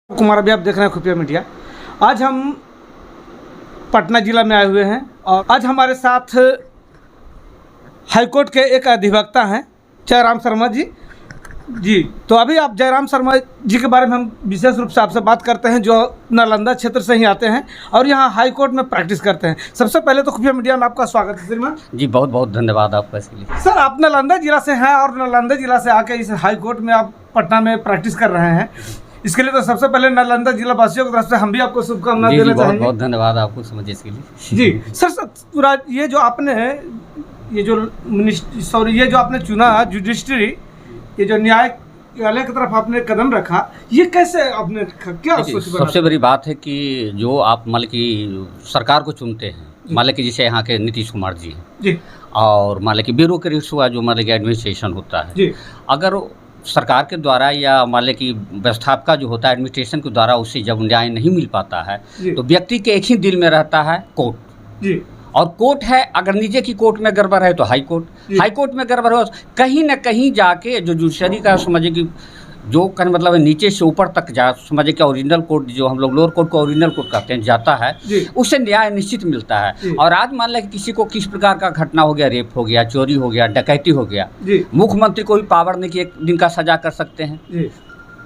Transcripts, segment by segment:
कुमार, अभी आप देख रहे हैं खुफिया मीडिया। आज हम पटना जिला में आए हुए हैं और आज हमारे साथ हाईकोर्ट के एक अधिवक्ता हैं जयराम शर्मा जी। तो अभी आप जयराम शर्मा जी के बारे में हम विशेष रूप से आपसे बात करते हैं, जो नालंदा क्षेत्र से ही आते हैं और यहाँ हाईकोर्ट में प्रैक्टिस करते हैं। सबसे पहले तो खुफिया मीडिया में आपका स्वागत है श्रीमान जी। बहुत बहुत धन्यवाद आपका इसके लिए। सर, आप नालंदा जिला से हैं और नालंदा जिला से आके इस हाईकोर्ट में आप पटना में प्रैक्टिस कर रहे हैं। इसके लिए तो सबसे पहले नालंदा जिला वासियों की तरफ से हम भी आपको शुभकामनाएं देना चाहेंगे। बहुत बहुत धन्यवाद आपको समझे इसके लिए। जी सर, ये जो आपने ये जो आपने चुना जुडिशरी, ये जो न्यायालय की तरफ आपने कदम रखा, ये कैसे आपने रखा, क्या सबसे बड़ी बात है कि जो आप मान कि सरकार को चुनते हैं, मान कि जैसे यहाँ के नीतीश कुमार जी हैं जी, और मान कि ब्यूरोक्रेट्स हुआ जो मान कि एडमिनिस्ट्रेशन होता है जी, अगर सरकार के द्वारा या मान लें कि व्यवस्थापका जो होता है एडमिनिस्ट्रेशन के द्वारा उससे जब न्याय नहीं मिल पाता है तो व्यक्ति के एक ही दिल में रहता है कोर्ट जी। और कोर्ट है, अगर नीचे की कोर्ट में गड़बड़ है तो हाई कोर्ट में गड़बड़ हो, कहीं ना कहीं जाके जो जुडिशरी का समझे कि जो कहने मतलब है नीचे से ऊपर तक जा समझे कि ओरिजिनल कोर्ट जो हम लोग लोअर कोर्ट को ओरिजिनल कोर्ट कहते हैं जाता है, उससे न्याय निश्चित मिलता है। और आज मान लें कि किसी को किस प्रकार का घटना हो गया, रेप हो गया, चोरी हो गया, डकैती हो गया, मुख्यमंत्री को भी पावर नहीं कि 1 दिन का सजा कर सकते हैं,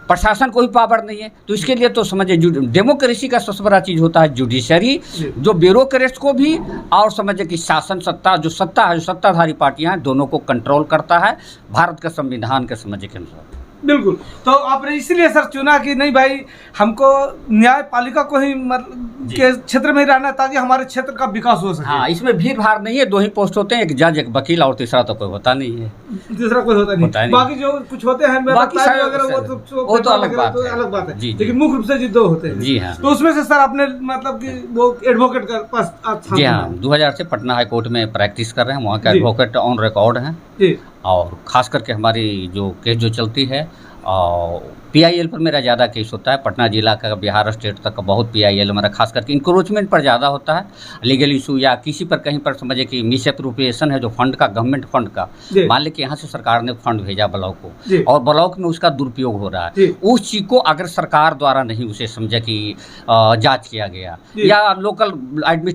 प्रशासन को भी पावर नहीं है। तो इसके लिए तो समझे डेमोक्रेसी का सबसे बड़ा चीज़ होता है जुडिशरी, जो ब्यूरोक्रेट्स को भी और समझे कि शासन सत्ता जो सत्ता है, जो सत्ताधारी पार्टियां हैं, दोनों को कंट्रोल करता है भारत के संविधान के समझे के अनुसार। बिल्कुल। तो आपने इसलिए सर चुना कि नहीं भाई, हमको न्यायपालिका को ही के क्षेत्र में ही रहना ताकि हमारे क्षेत्र का विकास हो सके। हाँ, इसमें भीड़ भाड़ नहीं है, 2 ही पोस्ट होते हैं, एक जज, एक वकील, और तीसरा तो कोई होता नहीं है। तीसरा कोई होता नहीं। बाकी जो कुछ होते हैं बाकी वो तो अलग बात है, लेकिन मुख्य रूप से जो 2 होते हैं जी। हाँ, तो उसमें से सर आपने मतलब कि वो एडवोकेट का पास जी हाँ 2000 से पटना हाई कोर्ट में प्रैक्टिस कर रहे हैं। वहाँ के एडवोकेट ऑन रिकॉर्ड हैं और ख़ास करके हमारी जो केस जो चलती है और PIL पर मेरा ज़्यादा केस होता है। पटना जिला का, बिहार स्टेट तक का बहुत PIL हमारा खास करके इंक्रोचमेंट पर ज़्यादा होता है, लीगल इशू या किसी पर कहीं पर समझे कि मिस एप्रोप्रिएशन है जो फंड का, गवर्नमेंट फंड का, मान लें कि यहाँ से सरकार ने फंड भेजा ब्लॉक को और ब्लॉक में उसका दुरुपयोग हो रहा है, उस चीज़ को अगर सरकार द्वारा नहीं उसे समझे कि जाँच किया गया या लोकल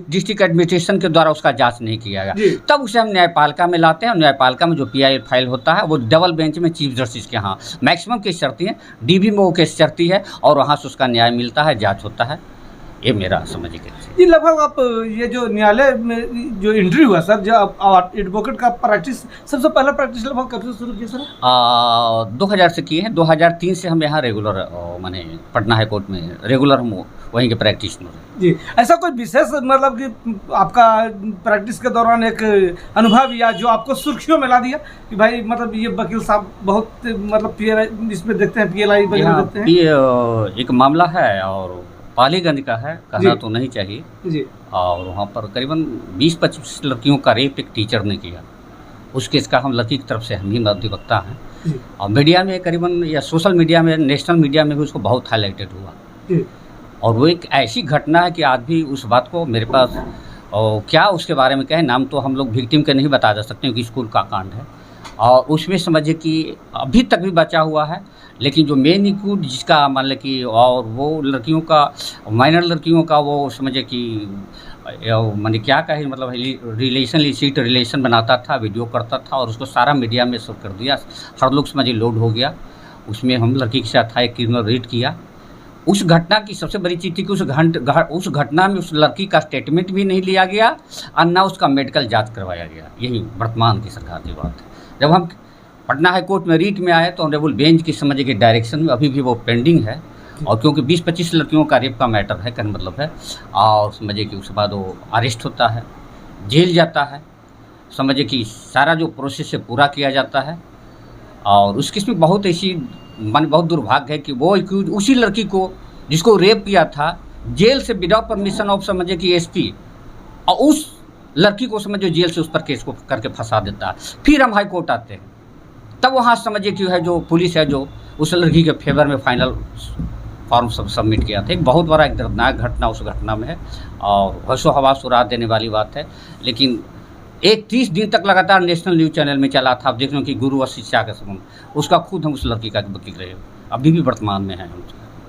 डिस्ट्रिक्ट एडमिनिस्ट्रेशन के द्वारा उसका जाँच नहीं किया गया, तब उसे हम न्यायपालिका में लाते हैं। न्यायपालिका में जो PIL फाइल होता है वो डबल बेंच में चीफ जस्टिस के यहाँ मैक्सिमम केस चलती है, DB में वो केस चलती है और वहाँ से उसका न्याय मिलता है, जांच होता है। ये मेरा समझिए कि ये लगभग आप ये जो न्यायालय में जो एंट्री हुआ सर, जो एडवोकेट का प्रैक्टिस, सबसे पहला प्रैक्टिस लगभग कब से शुरू किया सर? 2000 से किए हैं। 2003 से हम यहाँ रेगुलर माने पटना हाई कोर्ट में रेगुलर हम वहीं के प्रैक्टिस में जी। ऐसा कोई विशेष मतलब कि आपका प्रैक्टिस के दौरान एक अनुभव या जो आपको सुर्खियों में ला दिया कि भाई मतलब ये वकील साहब बहुत मतलब PLI इसमें देखते हैं, PLI वगैरह देखते हैं? ये एक मामला है और पालीगंज का है, कहना तो नहीं चाहिए जी। और वहाँ पर करीबन 20-25 लड़कियों का रेप एक टीचर ने किया। उस केस का हम लड़की की तरफ से हम ही अधिवक्ता हैं और मीडिया में करीबन या सोशल मीडिया में, नेशनल मीडिया में भी उसको बहुत हाईलाइटेड हुआ और वो एक ऐसी घटना है कि आज भी उस बात को मेरे पास और क्या उसके बारे में कहें, नाम तो हम लोग विक्टिम के नहीं बता जा सकते क्योंकि स्कूल का कांड है और उसमें समझिए कि अभी तक भी बचा हुआ है। लेकिन जो मेन इक्यूट जिसका मान लें कि और वो लड़कियों का, माइनर लड़कियों का वो समझे कि मैंने क्या कहे मतलब इलिसिट रिलेशन बनाता था, वीडियो करता था और उसको सारा मीडिया में शो कर दिया। हर लोग समझिए लोड हो गया। उसमें हम लड़की के साथ एक क्रिमिनल रेड किया। उस घटना की सबसे बड़ी चीज़ थी कि उस घटना में उस लड़की का स्टेटमेंट भी नहीं लिया गया और ना उसका मेडिकल जाँच करवाया गया। यही वर्तमान की सरकार की बात है। जब हम पटना हाई कोर्ट में रीट में आए तो ऑनरेबल बेंच की समझिए कि डायरेक्शन में अभी भी वो पेंडिंग है और क्योंकि 20-25 लड़कियों का रेप का मैटर है, कहने मतलब है, और समझिए कि उसके बाद वो अरेस्ट होता है, जेल जाता है, समझिए कि सारा जो प्रोसेस है पूरा किया जाता है और उस केस में बहुत ऐसी बहुत दुर्भाग्य है कि वो उसी लड़की को जिसको रेप किया था जेल से विदाउट परमिशन ऑफ समझिए कि SP और उस लड़की को समझिए जेल से उस पर केस को करके फंसा देता है। फिर हम हाई कोर्ट आते हैं, तब वहाँ समझिए कि है जो पुलिस है जो उस लड़की के फेवर में फाइनल फॉर्म सबमिट किया था। एक बहुत बड़ा एक दर्दनाक घटना उस घटना में है और हौसो हवास उड़ा देने वाली बात है। लेकिन 30 दिन तक लगातार नेशनल न्यूज़ चैनल में चला था। आप देख रहे हो कि गुरु और शिक्षा का संबंध, उसका खुद हम उस लड़की का वकील रहे, अभी भी वर्तमान में है।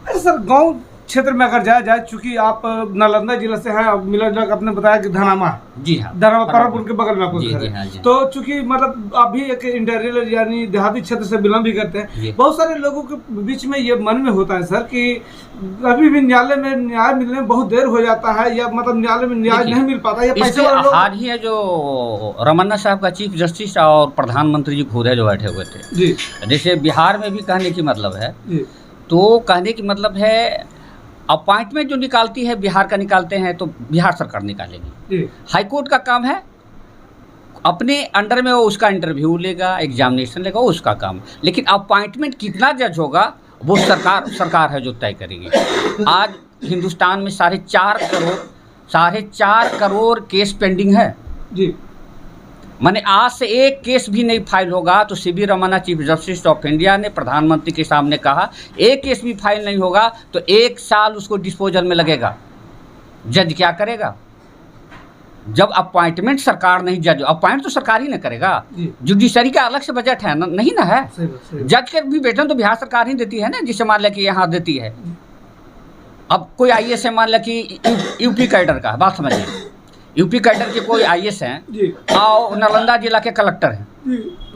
अरे सर, गांव क्षेत्र में अगर जाया जाए, चूंकि आप नालंदा जिला से हैं, अब मिला जुला आपने बताया कि धनामा, जी हाँ, धनामा परमपुर के बगल में आपको जी घर जी है। हाँ जी। तो चूंकि मतलब आप भी एक इंटीरियर यानी देहाती क्षेत्र से बिलोंग भी करते हैं, जी। बहुत सारे लोगों के बीच में ये मन में होता है सर कि अभी भी न्यायालय में न्याय मिलने में बहुत देर हो जाता है, या मतलब न्यायालय में न्याय देखिए, नहीं मिल पाता, या पैसे इसके वाले लोग। आज ही है जो रमन्ना साहब का चीफ जस्टिस और प्रधानमंत्री जी खुद है जो बैठे हुए थे। जी जैसे बिहार में भी कहने की मतलब है, जी तो कहने की मतलब है अपॉइंटमेंट जो निकालती है बिहार का निकालते हैं तो बिहार सरकार निकालेगी। जी हाई कोर्ट का काम है अपने अंडर में वो उसका इंटरव्यू लेगा, एग्जामिनेशन लेगा, वो उसका काम। लेकिन अपॉइंटमेंट कितना जज होगा वो सरकार है जो तय करेगी। आज हिंदुस्तान में 4.5 करोड़ केस पेंडिंग है। जी माने आज से एक केस भी नहीं फाइल होगा तो CB Ramanna chief justice of India ने प्रधानमंत्री के सामने कहा, एक केस भी फाइल नहीं होगा तो 1 साल उसको डिस्पोजल में लगेगा। जज क्या करेगा जब अपॉइंटमेंट सरकार नहीं, जज अपॉइंट तो सरकार ही ना करेगा। जुडिशरी का अलग से बजट है नहीं ना है। जज के भी वेतन तो बिहार सरकार ही देती है ना, जिसे मान लिया कि यहाँ देती है। अब कोई आईएएस है, मान लिया कि यूपी कैडर का, बात समझिए, यूपी कैडर के कोई आईएएस हैं और नालंदा जिला के कलेक्टर हैं,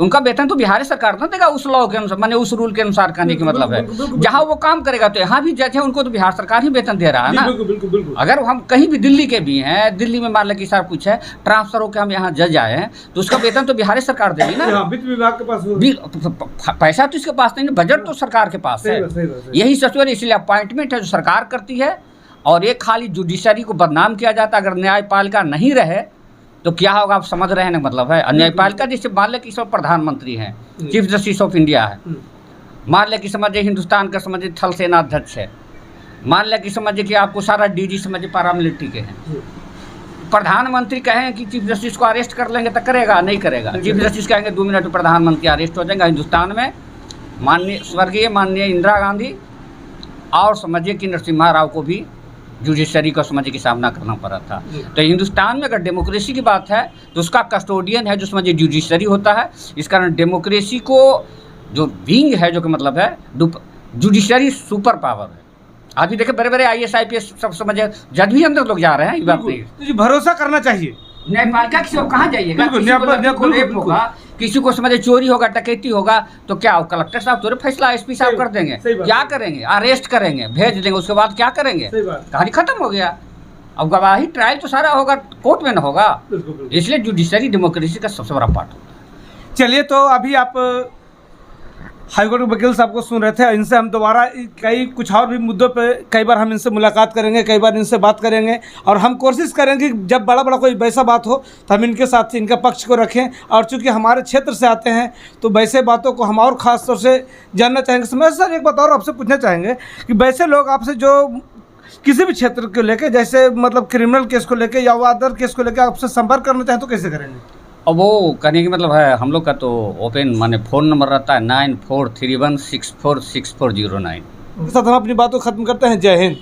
उनका वेतन तो बिहार सरकार ना देगा उस लॉ के अनुसार, माने उस रूल के अनुसार कहने की मतलब है। जहाँ वो काम करेगा तो यहाँ भी जज है, उनको तो बिहार सरकार ही वेतन दे रहा है ना। अगर हम कहीं भी दिल्ली के भी हैं, दिल्ली में मान लें कि सर कुछ है ट्रांसफर होकर हम यहाँ जज आए हैं तो उसका वेतन तो बिहार सरकार देगी ना। वित्त विभाग के पास पैसा तो इसके पास नहीं, बजट तो सरकार के पास है। यही सचिव, इसलिए अपॉइंटमेंट है जो सरकार करती है। और एक खाली जुडिशरी को बदनाम किया जाता है। अगर न्यायपालिका नहीं रहे तो क्या होगा आप समझ रहे हैं ना, मतलब है न्यायपालिका जैसे मान लें कि सब प्रधानमंत्री हैं, चीफ जस्टिस ऑफ इंडिया है, मान लें कि समझिए हिंदुस्तान का समझिए थल सेना अध्यक्ष है, मान लें कि समझिए कि आपको सारा डीजी समझिए पैरामिलिट्री के हैं। प्रधानमंत्री कहें कि चीफ जस्टिस को अरेस्ट कर लेंगे तो करेगा नहीं करेगा। चीफ जस्टिस कहेंगे 2 मिनट में प्रधानमंत्री अरेस्ट हो जाएगा। हिंदुस्तान में माननीय स्वर्गीय माननीय इंदिरा गांधी और समझिए कि नरसिम्हा राव को भी जुडिशरी को समझिए कि सामना करना पड़ा था। तो हिंदुस्तान में अगर डेमोक्रेसी की बात है तो उसका कस्टोडियन है जो समझिए जुडिशरी होता है। इस कारण डेमोक्रेसी को जो विंग है जो कि मतलब है जुडिशरी सुपर पावर है। आज भी देखे बड़े बड़े IAS IPS सब समझिए जज भी अंदर लोग जा रहे हैं। ये बात नहीं, भरोसा करना चाहिए। न्यायपालिका किसी को कहाँ जाइएगा, रेप होगा, किसी को समझे चोरी होगा, डकैती होगा तो क्या कलेक्टर साहब थोड़े फैसला SP साहब कर देंगे? क्या करेंगे? अरेस्ट करेंगे, भेज देंगे, उसके बाद क्या करेंगे? कहानी खत्म हो गया। अब गवाही ट्रायल तो सारा होगा, कोर्ट में ना होगा। इसलिए जुडिशरी डेमोक्रेसी का सबसे बड़ा पार्ट होता है। चलिए, तो अभी आप हाईकोर्ट के वकील साहब को सुन रहे थे। इनसे हम दोबारा कुछ और भी मुद्दों पे कई बार हम इनसे मुलाकात करेंगे, कई बार इनसे बात करेंगे, और हम कोशिश करेंगे कि जब बड़ा कोई वैसा बात हो तो हम इनके साथ इनका पक्ष को रखें। और चूंकि हमारे क्षेत्र से आते हैं तो वैसे बातों को हम और ख़ास तौर से जानना चाहेंगे। समय सर, एक बात और आपसे पूछना चाहेंगे कि वैसे लोग आपसे जो किसी भी क्षेत्र को लेकर, जैसे मतलब क्रिमिनल केस को लेकर या अदर केस को लेकर आपसे संपर्क करना चाहें तो कैसे करेंगे? अब वो कहने की मतलब है हम लोग का तो ओपन माने फ़ोन नंबर रहता है 9431646409। साथ हम अपनी बातों खत्म करते हैं। जय हिंद।